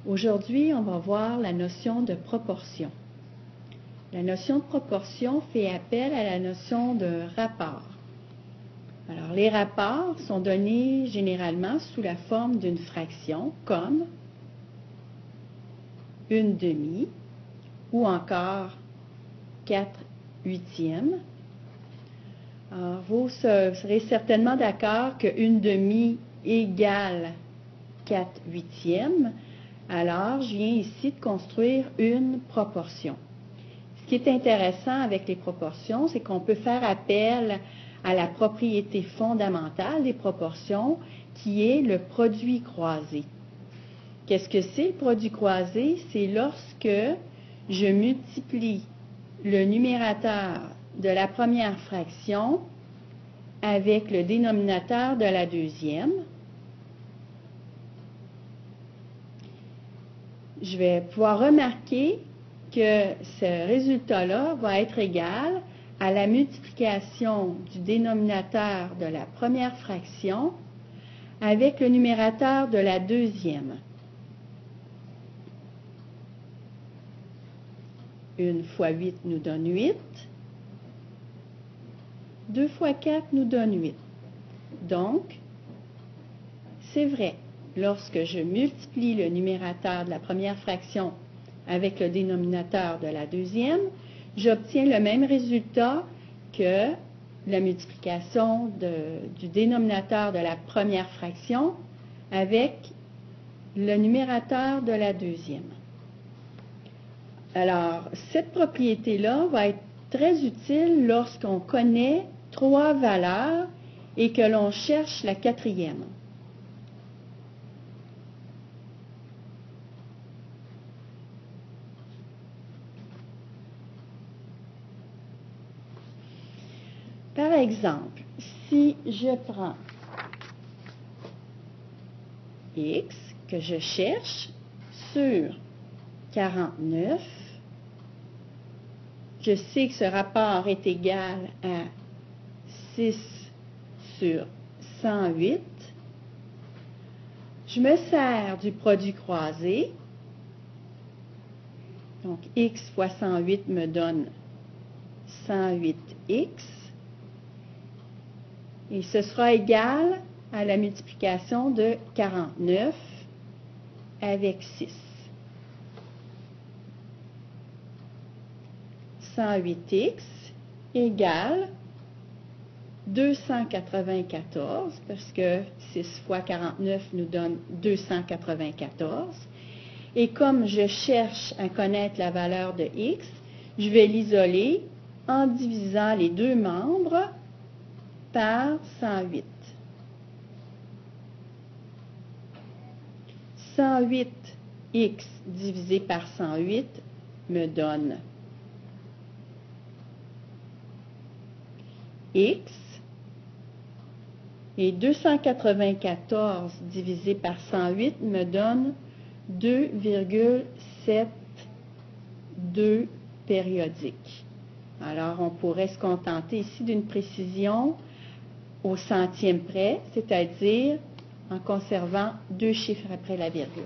Aujourd'hui, on va voir la notion de proportion. La notion de proportion fait appel à la notion de rapport. Alors, les rapports sont donnés généralement sous la forme d'une fraction, comme 1/2 ou encore 4/8. Alors, vous serez certainement d'accord que 1/2 égale 4/8. Alors, je viens ici de construire une proportion. Ce qui est intéressant avec les proportions, c'est qu'on peut faire appel à la propriété fondamentale des proportions, qui est le produit croisé. Qu'est-ce que c'est le produit croisé? C'est lorsque je multiplie le numérateur de la première fraction avec le dénominateur de la deuxième. Je vais pouvoir remarquer que ce résultat-là va être égal à la multiplication du dénominateur de la première fraction avec le numérateur de la deuxième. 1 fois 8 nous donne 8. 2 fois 4 nous donne 8. Donc, c'est vrai, lorsque je multiplie le numérateur de la première fraction avec le dénominateur de la deuxième, j'obtiens le même résultat que la multiplication du dénominateur de la première fraction avec le numérateur de la deuxième. Alors, cette propriété-là va être très utile lorsqu'on connaît 3 valeurs et que l'on cherche la quatrième. Par exemple, si je prends x que je cherche sur 49, je sais que ce rapport est égal à 6 sur 108. Je me sers du produit croisé. Donc, x fois 108 me donne 108x. Et ce sera égal à la multiplication de 49 avec 6. 108x égale 294, parce que 6 fois 49 nous donne 294. Et comme je cherche à connaître la valeur de x, je vais l'isoler en divisant les deux membres par 108. 108x divisé par 108 me donne x, et 294 divisé par 108 me donne 2,72 périodiques. Alors, on pourrait se contenter ici d'une précision au centième près, c'est-à-dire en conservant 2 chiffres après la virgule.